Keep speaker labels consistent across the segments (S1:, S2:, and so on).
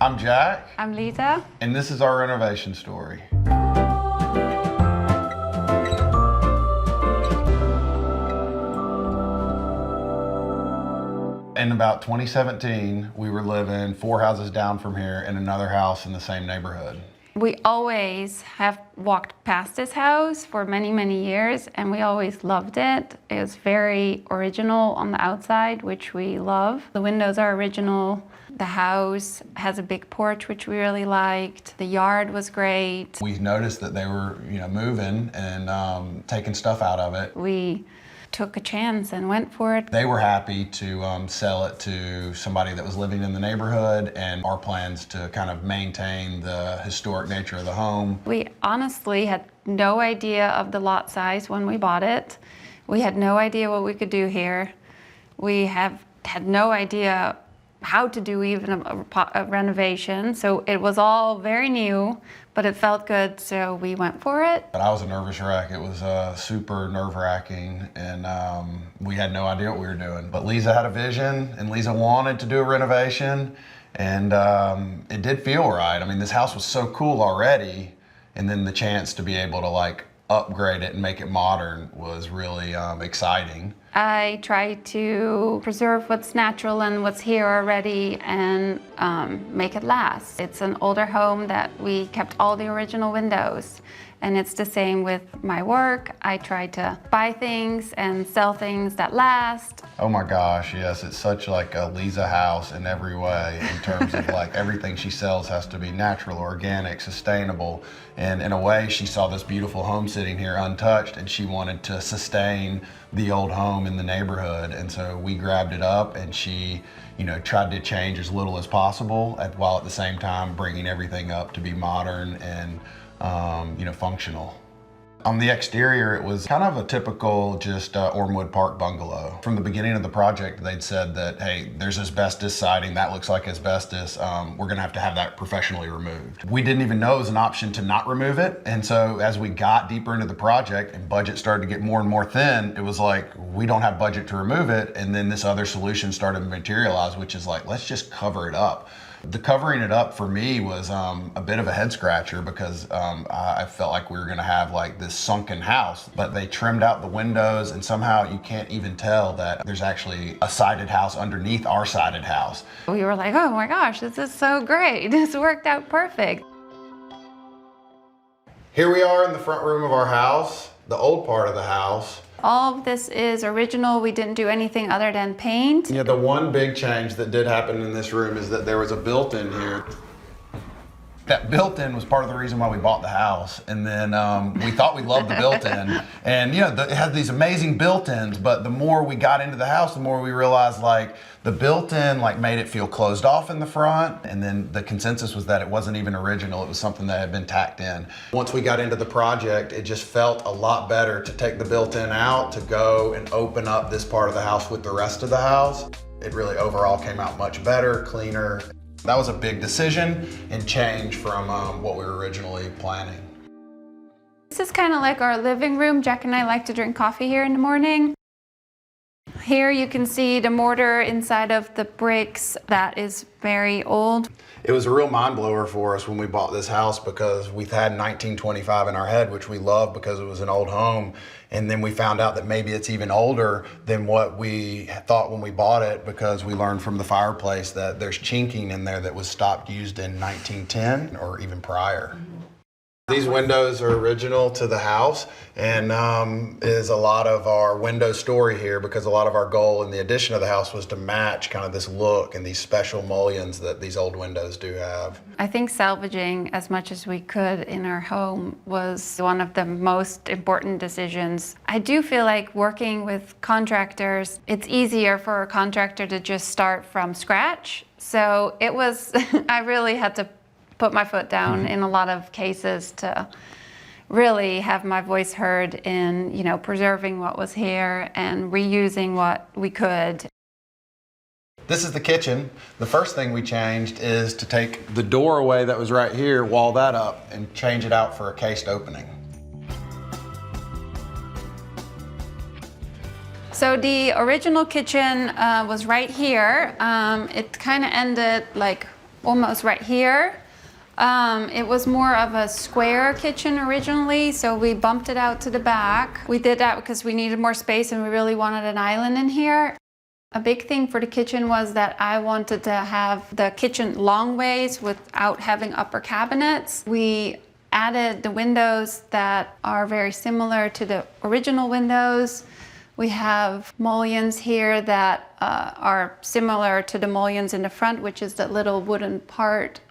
S1: I'm Jack.
S2: I'm Liza.
S1: And this is our renovation story. In about 2017, we were living 4 houses down from here in another house in the same neighborhood.
S2: We always have walked past this house for many, many years, and we always loved it. It was very original on the outside, which we love. The windows are original. The house has a big porch, which we really liked. The yard was great.
S1: We noticed that they were, moving and taking stuff out of it.
S2: We took a chance and went for it.
S1: They were happy to sell it to somebody that was living in the neighborhood, and our plans to kind of maintain the historic nature of the home.
S2: We honestly had no idea of the lot size when we bought it. We had no idea what we could do here. We have had no idea how to do even a renovation. So it was all very new, but it felt good, so we went for it.
S1: But I was a nervous wreck. It was super nerve-wracking, and we had no idea what we were doing. But Liza had a vision, and Liza wanted to do a renovation, and it did feel right. I mean, this house was so cool already, and then the chance to be able to upgrade it and make it modern was really exciting.
S2: I try to preserve what's natural and what's here already and make it last. It's an older home that we kept all the original windows, and it's the same with my work. I try to buy things and sell things that last.
S1: Oh my gosh, yes, it's such like a Liza house in every way, in terms of everything she sells has to be natural, organic, sustainable. And in a way, she saw this beautiful home sitting here untouched, and she wanted to sustain the old home in the neighborhood. And so we grabbed it up, and she tried to change as little as possible while at the same time bringing everything up to be modern and functional. On the exterior, it was kind of a typical just Ormwood Park bungalow. From the beginning of the project, they'd said that, hey, there's asbestos siding, that looks like asbestos, we're gonna have to have that professionally removed. We didn't even know it was an option to not remove it, and so as we got deeper into the project and budget started to get more and more thin, it was like, we don't have budget to remove it, and then this other solution started to materialize, which is let's just cover it up. The covering it up for me was a bit of a head scratcher, because I felt like we were gonna have this sunken house, but they trimmed out the windows, and somehow you can't even tell that there's actually a sided house underneath our sided house.
S2: We were like, oh my gosh, this is so great. This worked out perfect.
S1: Here we are in the front room of our house, the old part of the house.
S2: All of this is original. We didn't do anything other than paint.
S1: Yeah, the one big change that did happen in this room is that there was a built-in here. That built-in was part of the reason why we bought the house. And then we thought we loved the built-in. And it had these amazing built-ins, but the more we got into the house, the more we realized the built-in made it feel closed off in the front. And then the consensus was that it wasn't even original. It was something that had been tacked in. Once we got into the project, it just felt a lot better to take the built-in out, to go and open up this part of the house with the rest of the house. It really overall came out much better, cleaner. That was a big decision and change from what we were originally planning.
S2: This is kind of like our living room. Jack and I like to drink coffee here in the morning. Here you can see the mortar inside of the bricks. That is very old.
S1: It was a real mind blower for us when we bought this house, because we've had 1925 in our head, which we love because it was an old home. And then we found out that maybe it's even older than what we thought when we bought it, because we learned from the fireplace that there's chinking in there that was stopped used in 1910 or even prior. These windows are original to the house, and is a lot of our window story here, because a lot of our goal in the addition of the house was to match kind of this look and these special mullions that these old windows do have.
S2: I think salvaging as much as we could in our home was one of the most important decisions. I do feel like working with contractors, it's easier for a contractor to just start from scratch. So it was, I really had to put my foot down in a lot of cases to really have my voice heard in, preserving what was here and reusing what we could.
S1: This is the kitchen. The first thing we changed is to take the doorway that was right here, wall that up, and change it out for a cased opening.
S2: So the original kitchen was right here. It kind of ended almost right here. It was more of a square kitchen originally, so we bumped it out to the back. We did that because we needed more space and we really wanted an island in here. A big thing for the kitchen was that I wanted to have the kitchen long ways without having upper cabinets. We added the windows that are very similar to the original windows. We have mullions here that are similar to the mullions in the front, which is that little wooden part.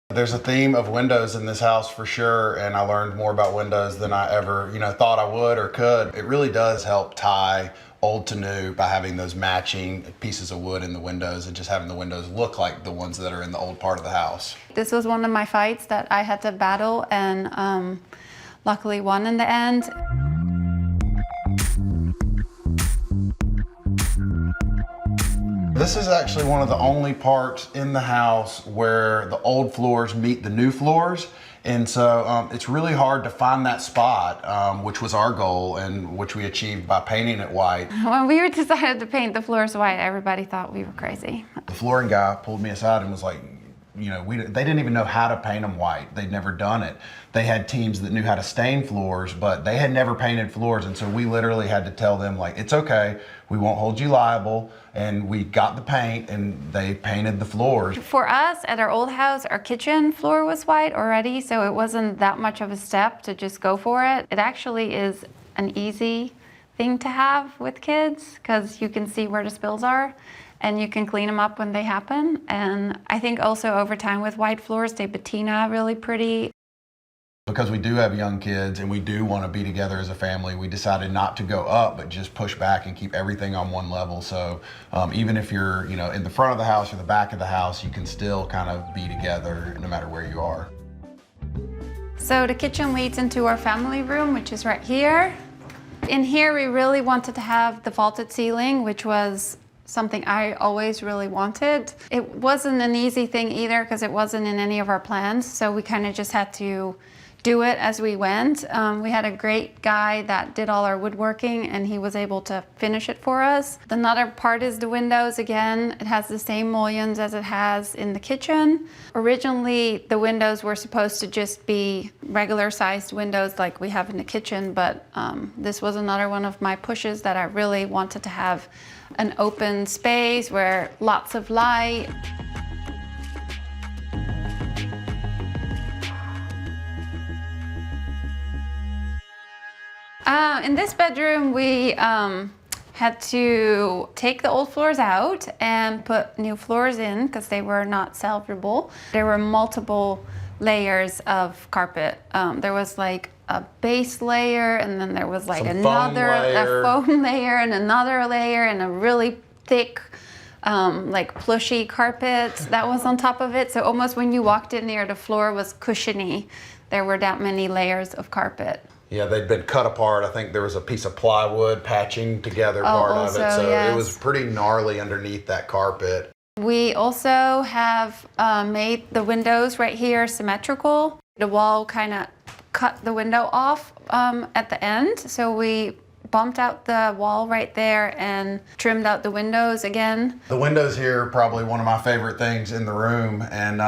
S1: There's a theme of windows in this house for sure, and I learned more about windows than I ever, thought I would or could. It really does help tie old to new by having those matching pieces of wood in the windows and just having the windows look like the ones that are in the old part of the house.
S2: This was one of my fights that I had to battle, and luckily won in the end.
S1: This is actually one of the only parts in the house where the old floors meet the new floors. And so it's really hard to find that spot, which was our goal and which we achieved by painting it white.
S2: When we decided to paint the floors white, everybody thought we were crazy.
S1: The flooring guy pulled me aside and was like, they didn't even know how to paint them white. They'd never done it. They had teams that knew how to stain floors, but they had never painted floors. And so we literally had to tell them, like, it's okay, we won't hold you liable. And we got the paint and they painted the floors.
S2: For us, at our old house, our kitchen floor was white already, so it wasn't that much of a step to just go for it. It actually is an easy thing to have with kids because you can see where the spills are and you can clean them up when they happen. And I think also over time with white floors, they patina really pretty.
S1: Because we do have young kids and we do want to be together as a family, we decided not to go up, but just push back and keep everything on one level. So even if you're, in the front of the house or the back of the house, you can still kind of be together no matter where you are.
S2: So the kitchen leads into our family room, which is right here. In here, we really wanted to have the vaulted ceiling, which was something I always really wanted. It wasn't an easy thing either because it wasn't in any of our plans. So we kind of just had to do it as we went. We had a great guy that did all our woodworking and he was able to finish it for us. Another part is the windows. Again, it has the same mullions as it has in the kitchen. Originally, the windows were supposed to just be regular sized windows like we have in the kitchen, but this was another one of my pushes that I really wanted to have an open space where lots of light. In this bedroom, we had to take the old floors out and put new floors in because they were not salvageable. There were multiple layers of carpet. There was like a base layer, and then there was like a foam layer and another layer and a really thick like plushy carpet that was on top of it. So almost when you walked in there, the floor was cushiony. There were that many layers of carpet.
S1: Yeah, they'd been cut apart. I think there was a piece of plywood patching together part of it. So yes. It was pretty gnarly underneath that carpet.
S2: We also have made the windows right here symmetrical. The wall kind of cut the window off at the end. So we bumped out the wall right there and trimmed out the windows again.
S1: The windows here are probably one of my favorite things in the room, and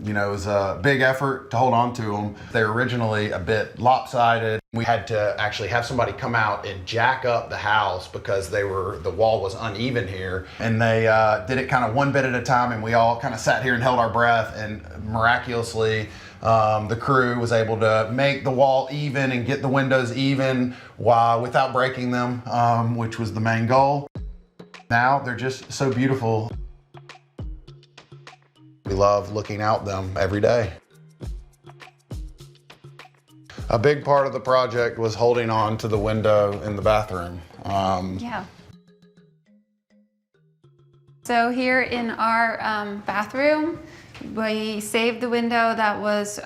S1: it was a big effort to hold on to them. They were originally a bit lopsided. We had to actually have somebody come out and jack up the house because the wall was uneven here, and they did it kind of one bit at a time, and we all kind of sat here and held our breath, and miraculously the crew was able to make the wall even and get the windows even without breaking them, which was the main goal. Now they're just so beautiful. We love looking out them every day. A big part of the project was holding on to the window in the bathroom.
S2: Yeah. So here in our bathroom, we saved the window that was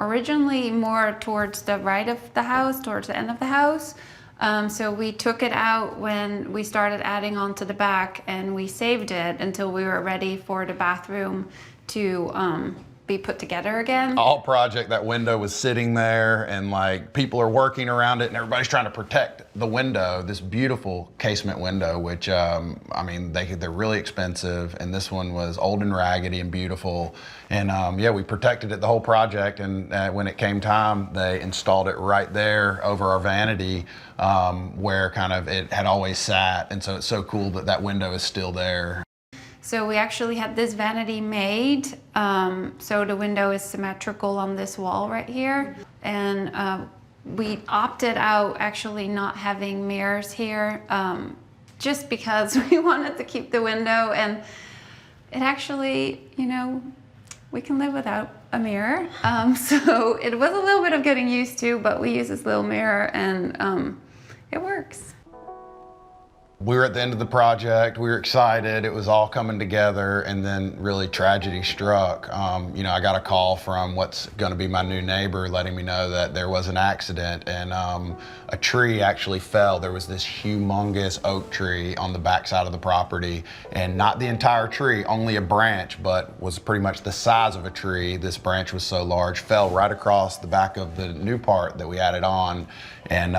S2: originally more towards the right of the house, towards the end of the house. So we took it out when we started adding on to the back, and we saved it until we were ready for the bathroom to be put together again.
S1: All project, that window was sitting there, and like people are working around it, and everybody's trying to protect the window, this beautiful casement window, which I mean, they're really expensive, and this one was old and raggedy and beautiful. And yeah, we protected it the whole project, and when it came time, they installed it right there over our vanity, where kind of it had always sat. And so it's so cool that that window is still there.
S2: So we actually had this vanity made, so the window is symmetrical on this wall right here. And we opted out actually not having mirrors here, just because we wanted to keep the window. And it actually, you know, we can live without a mirror. So it was a little bit of getting used to, but we use this little mirror, and it works.
S1: We were at the end of the project. We were excited. It was all coming together, and then really tragedy struck. You know, I got a call from what's going to be my new neighbor letting me know that there was an accident, and a tree actually fell. There was this humongous oak tree on the backside of the property, and not the entire tree, only a branch, but was pretty much the size of a tree. This branch was so large, fell right across the back of the new part that we added on, and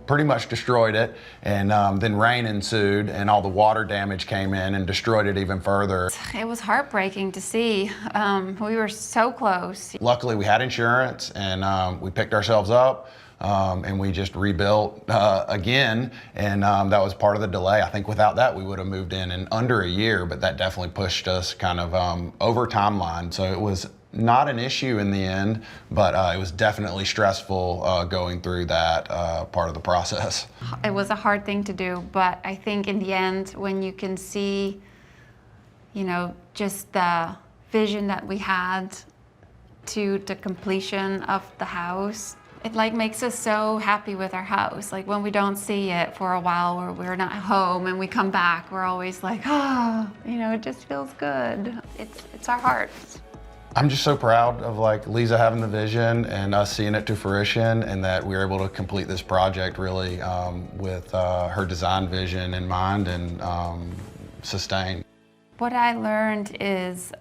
S1: pretty much destroyed it. And then rain ensued, and all the water damage came in and destroyed it even further.
S2: It was heartbreaking to see. We were so close.
S1: Luckily, we had insurance, and we picked ourselves up, and we just rebuilt again, and that was part of the delay. I think without that, we would have moved in under a year, but that definitely pushed us kind of over timeline. So it was not an issue in the end, but it was definitely stressful going through that part of the process.
S2: It was a hard thing to do, but I think in the end, when you can see, you know, just the vision that we had to the completion of the house, it like makes us so happy with our house. Like when we don't see it for a while, or we're not home and we come back, we're always like, oh, you know, it just feels good. It's our hearts.
S1: I'm just so proud of like Liza having the vision and us seeing it to fruition, and that we were able to complete this project really with her design vision in mind, and sustain.
S2: What I learned is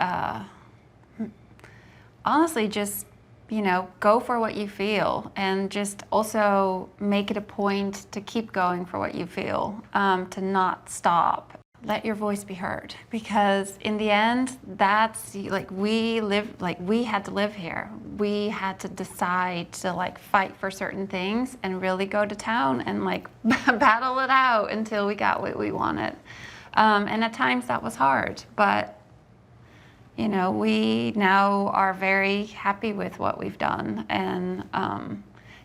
S2: honestly just, you know, go for what you feel, and just also make it a point to keep going for what you feel, to not stop. Let your voice be heard, because in the end, that's like we had to live here. We had to decide to like fight for certain things and really go to town and like battle it out until we got what we wanted. And at times that was hard, but you know, we now are very happy with what we've done, and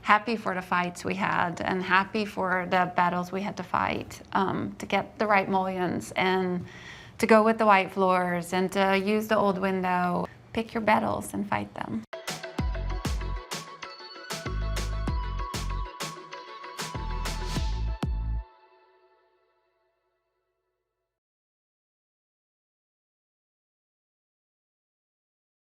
S2: happy for the fights we had, and happy for the battles we had to fight to get the right mullions, and to go with the white floors, and to use the old window. Pick your battles and fight them.